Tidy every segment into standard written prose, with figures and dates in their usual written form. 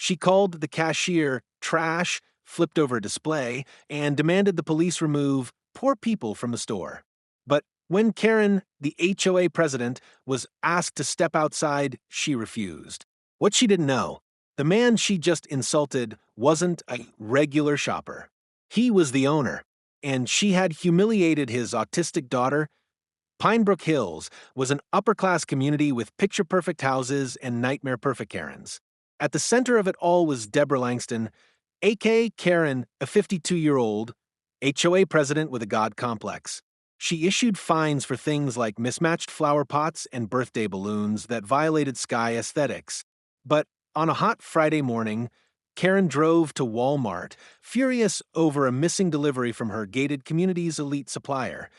She called the cashier trash, flipped over a display, and demanded the police remove poor people from the store. But when Karen, the HOA president, was asked to step outside, she refused. What she didn't know, the man she just insulted wasn't a regular shopper. He was the owner, and she had humiliated his autistic daughter. Pinebrook Hills was an upper-class community with picture-perfect houses and nightmare-perfect Karens. At the center of it all was Deborah Langston, a.k.a. Karen, a 52-year-old HOA president with a God complex. She issued fines for things like mismatched flower pots and birthday balloons that violated sky aesthetics. But on a hot Friday morning, Karen drove to Walmart, furious over a missing delivery from her gated community's elite supplier.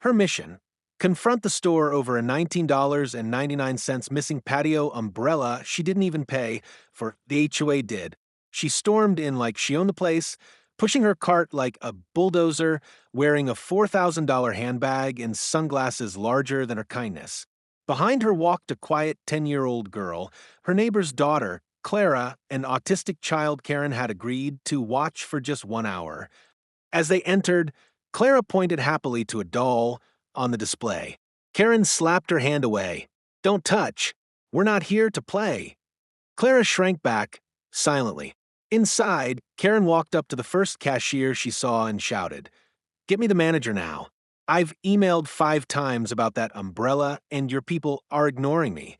Her mission: confront the store over a $19.99 missing patio umbrella she didn't even pay for. The HOA did. She stormed in like she owned the place, pushing her cart like a bulldozer, wearing a $4,000 handbag and sunglasses larger than her kindness. Behind her walked a quiet 10-year-old girl, her neighbor's daughter, Clara, an autistic child Karen had agreed to watch for just 1 hour. As they entered, Clara pointed happily to a doll on the display. Karen slapped her hand away. "Don't touch. We're not here to play." Clara shrank back, silently. Inside, Karen walked up to the first cashier she saw and shouted, "Get me the manager now. I've emailed 5 times about that umbrella, and your people are ignoring me."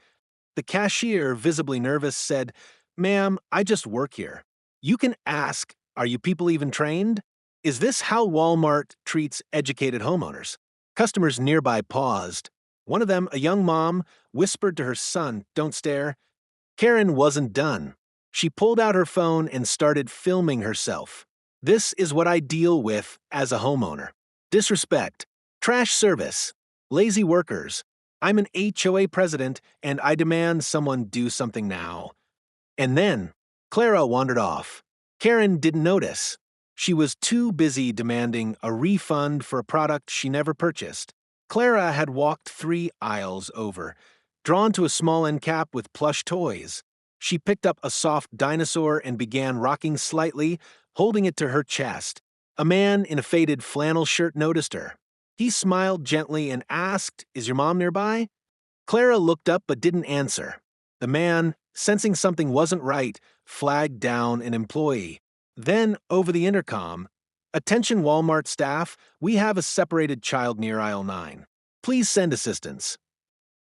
The cashier, visibly nervous, said, "Ma'am, I just work here. You can ask, are you people even trained? Is this how Walmart treats educated homeowners?" Customers nearby paused. One of them, a young mom, whispered to her son, "Don't stare." Karen wasn't done. She pulled out her phone and started filming herself. "This is what I deal with as a homeowner. Disrespect, trash service, lazy workers. I'm an HOA president, and I demand someone do something now." And then Clara wandered off. Karen didn't notice. She was too busy demanding a refund for a product she never purchased. Clara had walked 3 aisles over, drawn to a small end cap with plush toys. She picked up a soft dinosaur and began rocking slightly, holding it to her chest. A man in a faded flannel shirt noticed her. He smiled gently and asked, "Is your mom nearby?" Clara looked up but didn't answer. The man, sensing something wasn't right, flagged down an employee. Then, over the intercom, "Attention Walmart staff, we have a separated child near aisle 9. Please send assistance."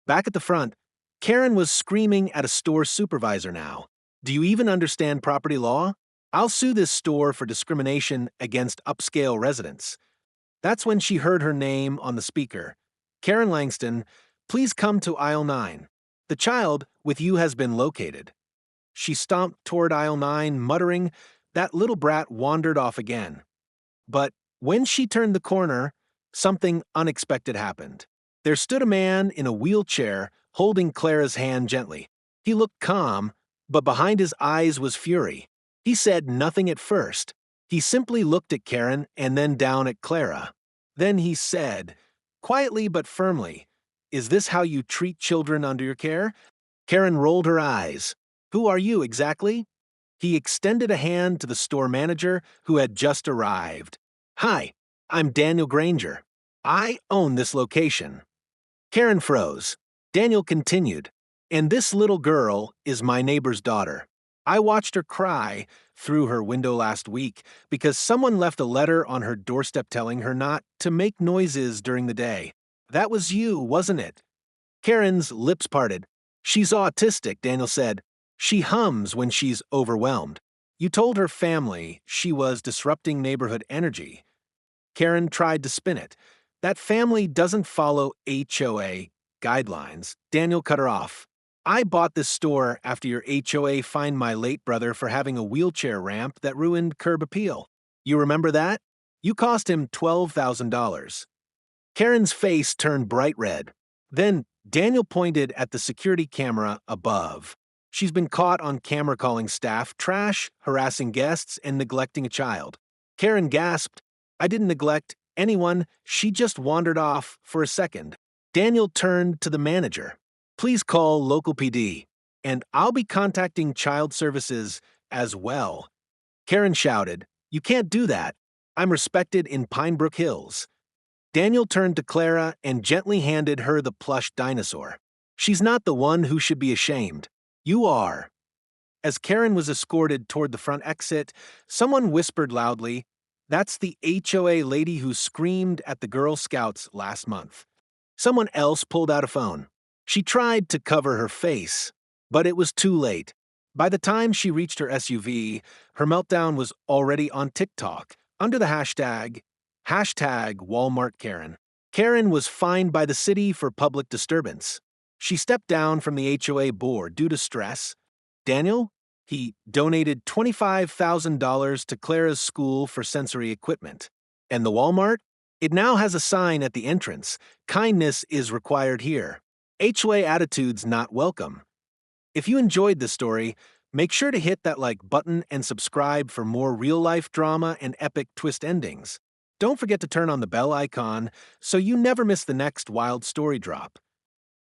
Back at the front, Karen was screaming at a store supervisor now. "Do you even understand property law? I'll sue this store for discrimination against upscale residents." That's when she heard her name on the speaker. "Karen Langston, please come to aisle 9. The child with you has been located." She stomped toward aisle 9, muttering. That little brat wandered off again. But when she turned the corner, something unexpected happened. There stood a man in a wheelchair, holding Clara's hand gently. He looked calm, but behind his eyes was fury. He said nothing at first. He simply looked at Karen and then down at Clara. Then he said, quietly but firmly, "Is this how you treat children under your care?" Karen rolled her eyes. "Who are you exactly?" He extended a hand to the store manager who had just arrived. "Hi, I'm Daniel Granger. I own this location." Karen froze. Daniel continued, "And this little girl is my neighbor's daughter. I watched her cry through her window last week because someone left a letter on her doorstep telling her not to make noises during the day. That was you, wasn't it?" Karen's lips parted. "She's autistic," Daniel said. "She hums when she's overwhelmed. You told her family she was disrupting neighborhood energy." Karen tried to spin it. "That family doesn't follow HOA guidelines." Daniel cut her off. "I bought this store after your HOA fined my late brother for having a wheelchair ramp that ruined curb appeal. You remember that? You cost him $12,000. Karen's face turned bright red. Then Daniel pointed at the security camera above. "She's been caught on camera calling staff trash, harassing guests, and neglecting a child." Karen gasped. "I didn't neglect anyone. She just wandered off for a second." Daniel turned to the manager. "Please call local PD, and I'll be contacting child services as well. Karen shouted, "You can't do that. I'm respected in Pinebrook Hills." Daniel turned to Clara and gently handed her the plush dinosaur. "She's not the one who should be ashamed. You are." As Karen was escorted toward the front exit, someone whispered loudly, "That's the HOA lady who screamed at the Girl Scouts last month." Someone else pulled out a phone. She tried to cover her face, but it was too late. By the time she reached her SUV, her meltdown was already on TikTok under the hashtag Walmart Karen. Karen was fined by the city for public disturbance. She stepped down from the HOA board due to stress. Daniel? He donated $25,000 to Clara's school for sensory equipment. And the Walmart? It now has a sign at the entrance. Kindness is required here. HOA attitudes not welcome. If you enjoyed this story, make sure to hit that like button and subscribe for more real-life drama and epic twist endings. Don't forget to turn on the bell icon so you never miss the next wild story drop.